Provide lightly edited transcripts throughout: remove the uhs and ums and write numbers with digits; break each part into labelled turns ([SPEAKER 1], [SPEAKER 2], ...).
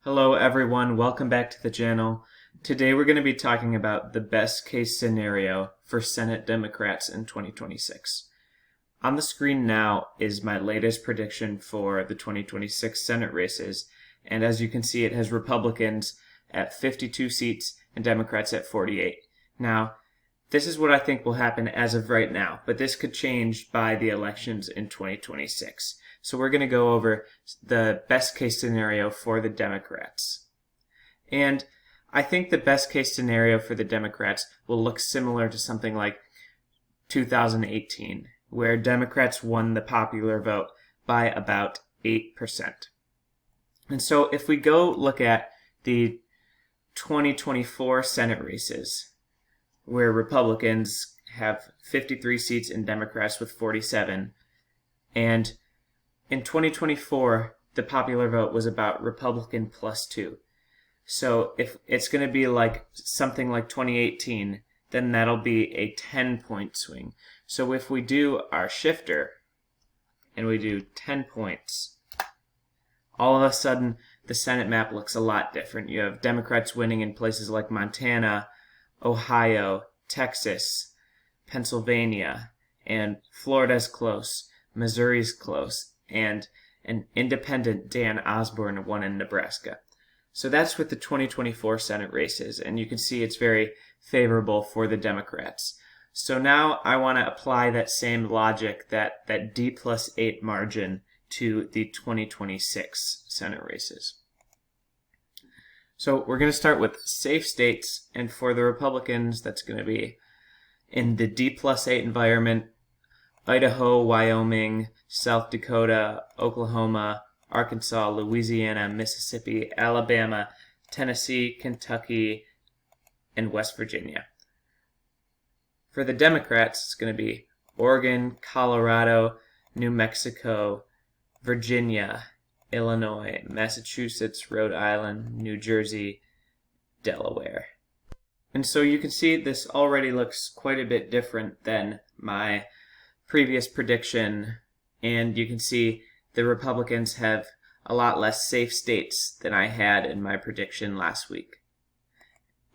[SPEAKER 1] Hello everyone, welcome back to the channel. Today we're going to be talking about the best case scenario for Senate Democrats in 2026. On the screen now is my latest prediction for the 2026 Senate races, and as you can see it has Republicans at 52 seats and Democrats at 48. Now, this is what I think will happen as of right now, but this could change by the elections in 2026. So we're going to go over the best case scenario for the Democrats. And I think the best case scenario for the Democrats will look similar to something like 2018, where Democrats won the popular vote by about 8%. And so if we go look at the 2024 Senate races, where Republicans have 53 seats and Democrats with 47. And in 2024, the popular vote was about Republican +2. So if it's going to be like something like 2018, then that'll be a 10-point swing. So if we do our shifter and we do 10 points, all of a sudden the Senate map looks a lot different. You have Democrats winning in places like Montana, Ohio, Texas, Pennsylvania, and Florida's close, Missouri's close, and an independent Dan Osborne won in Nebraska. So that's with the 2024 Senate races, and you can see it's very favorable for the Democrats. So now I want to apply that same logic, that D+8 margin, to the 2026 Senate races. So we're going to start with safe states, and for the Republicans, that's going to be in the D+8 environment: Idaho, Wyoming, South Dakota, Oklahoma, Arkansas, Louisiana, Mississippi, Alabama, Tennessee, Kentucky, and West Virginia. For the Democrats, it's going to be Oregon, Colorado, New Mexico, Virginia, Illinois, Massachusetts, Rhode Island, New Jersey, Delaware. And so you can see this already looks quite a bit different than my previous prediction, and you can see the Republicans have a lot less safe states than I had in my prediction last week.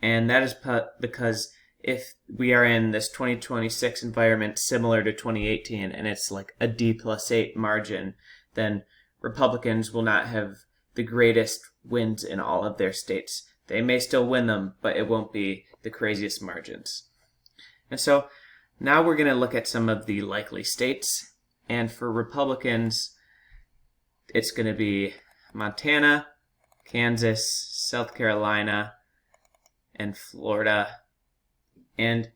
[SPEAKER 1] And that is because if we are in this 2026 environment similar to 2018 and it's like a D+8 margin, then Republicans will not have the greatest wins in all of their states. They may still win them, but it won't be the craziest margins. And so now we're going to look at some of the likely states. And for Republicans, it's going to be Montana, Kansas, South Carolina, and Florida. And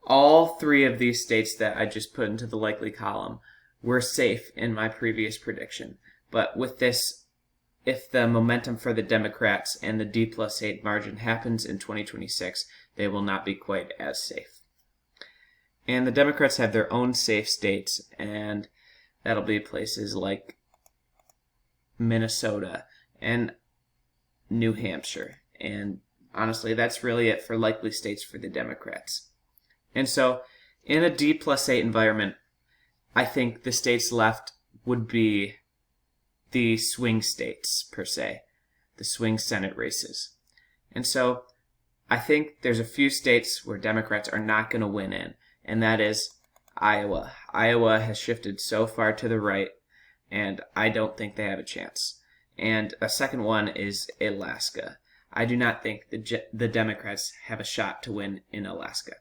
[SPEAKER 1] all three of these states that I just put into the likely column were safe in my previous prediction. But with this, if the momentum for the Democrats and the D+8 margin happens in 2026, they will not be quite as safe. And the Democrats have their own safe states, and that'll be places like Minnesota and New Hampshire. And honestly, that's really it for likely states for the Democrats. And so in a D+8 environment, I think the states left would be the swing states, per se, the swing Senate races. And so I think there's a few states where Democrats are not going to win in, and that is Iowa. Iowa has shifted so far to the right, and I don't think they have a chance. And a second one is Alaska. I do not think the Democrats have a shot to win in Alaska.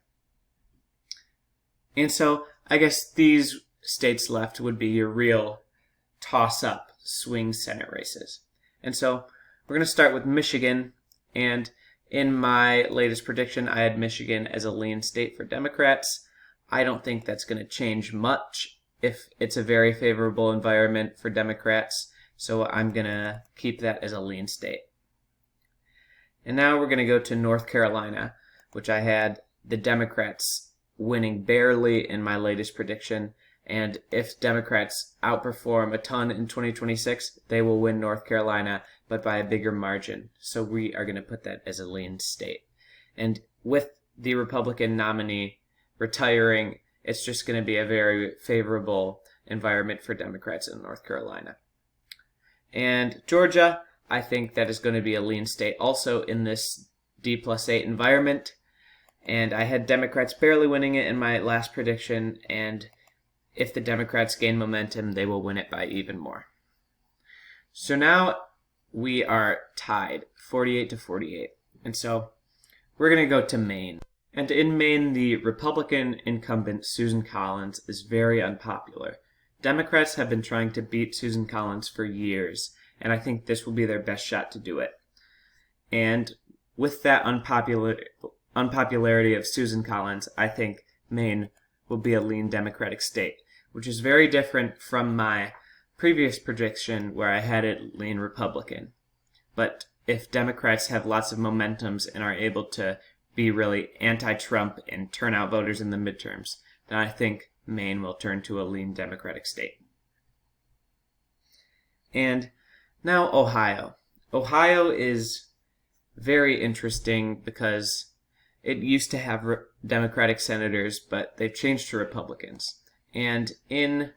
[SPEAKER 1] And so I guess these states left would be your real toss-up swing Senate races. And so we're going to start with Michigan, and in my latest prediction, I had Michigan as a lean state for Democrats. I don't think that's going to change much if it's a very favorable environment for Democrats, so I'm going to keep that as a lean state. And now we're going to go to North Carolina, which I had the Democrats winning barely in my latest prediction. And if Democrats outperform a ton in 2026, they will win North Carolina, but by a bigger margin. So we are going to put that as a lean state. And with the Republican nominee retiring, it's just going to be a very favorable environment for Democrats in North Carolina. And Georgia, I think that is going to be a lean state also in this D+8 environment. And I had Democrats barely winning it in my last prediction, and if the Democrats gain momentum, they will win it by even more. So now we are tied, 48-48. And so we're going to go to Maine. And in Maine, the Republican incumbent Susan Collins is very unpopular. Democrats have been trying to beat Susan Collins for years, and I think this will be their best shot to do it. And with that unpopularity of Susan Collins, I think Maine will be a lean Democratic state, which is very different from my previous prediction where I had it lean Republican. But if Democrats have lots of momentums and are able to be really anti-Trump and turn out voters in the midterms, then I think Maine will turn to a lean Democratic state. And now Ohio. Ohio is very interesting because it used to have Democratic senators, but they've changed to Republicans. And in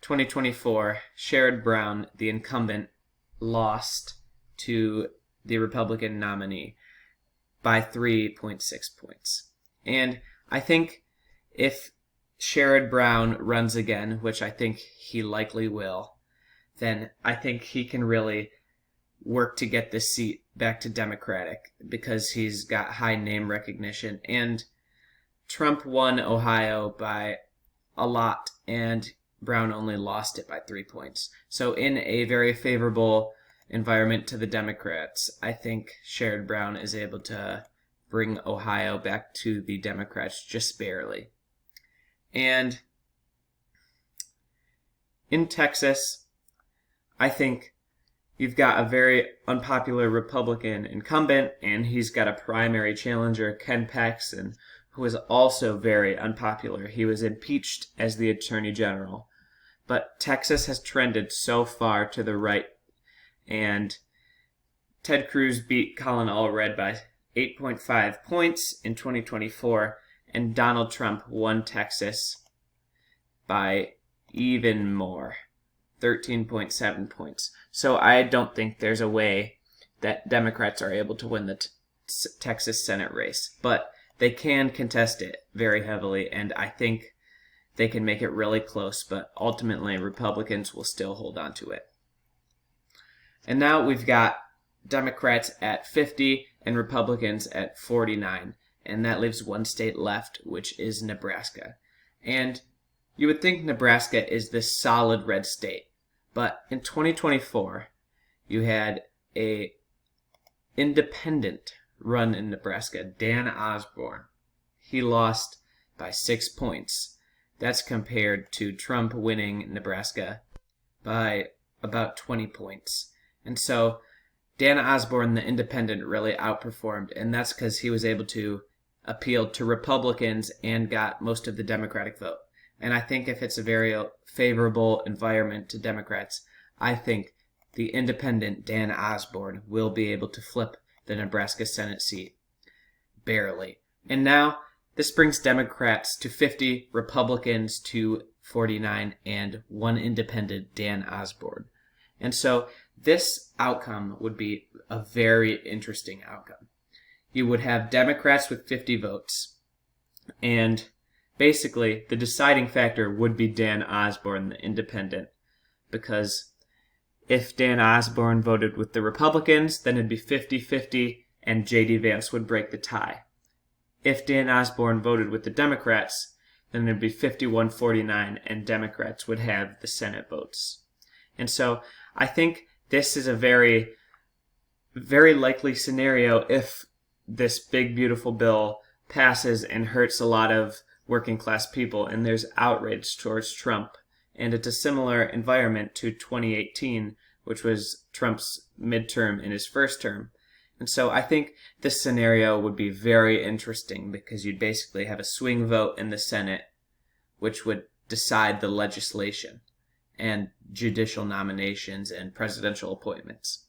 [SPEAKER 1] 2024, Sherrod Brown, the incumbent, lost to the Republican nominee by 3.6 points. And I think if Sherrod Brown runs again, which I think he likely will, then I think he can really work to get this seat back to Democratic because he's got high name recognition. And Trump won Ohio by a lot, and Brown only lost it by 3 points. So in a very favorable environment to the Democrats, I think Sherrod Brown is able to bring Ohio back to the Democrats just barely. And in Texas, I think you've got a very unpopular Republican incumbent, and he's got a primary challenger, Ken Paxton, who is also very unpopular. He was impeached as the Attorney General. But Texas has trended so far to the right, and Ted Cruz beat Colin Allred by 8.5 points in 2024, and Donald Trump won Texas by even more, 13.7 points. So I don't think there's a way that Democrats are able to win the Texas Senate race, but they can contest it very heavily, and I think they can make it really close, but ultimately Republicans will still hold on to it. And now we've got Democrats at 50 and Republicans at 49, and that leaves one state left, which is Nebraska. And you would think Nebraska is this solid red state, but in 2024, you had a independent run in Nebraska, Dan Osborne. He lost by 6 points. That's compared to Trump winning Nebraska by about 20 points. And so Dan Osborne, the independent, really outperformed, and that's because he was able to appeal to Republicans and got most of the Democratic vote. And I think if it's a very favorable environment to Democrats, I think the independent Dan Osborne will be able to flip the Nebraska Senate seat. Barely. And now this brings Democrats to 50, Republicans to 49, and one independent, Dan Osborne. And so this outcome would be a very interesting outcome. You would have Democrats with 50 votes, and basically the deciding factor would be Dan Osborne, the independent, because if Dan Osborne voted with the Republicans, then it'd be 50-50, and J.D. Vance would break the tie. If Dan Osborne voted with the Democrats, then it'd be 51-49, and Democrats would have the Senate votes. And so I think this is a very, very likely scenario if this big, beautiful bill passes and hurts a lot of working class people, and there's outrage towards Trump. And it's a similar environment to 2018, which was Trump's midterm in his first term. And so I think this scenario would be very interesting because you'd basically have a swing vote in the Senate, which would decide the legislation and judicial nominations and presidential appointments.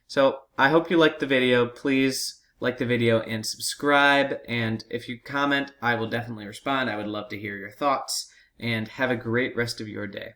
[SPEAKER 1] So I hope you liked the video. Please like the video and subscribe. And if you comment, I will definitely respond. I would love to hear your thoughts. And have a great rest of your day.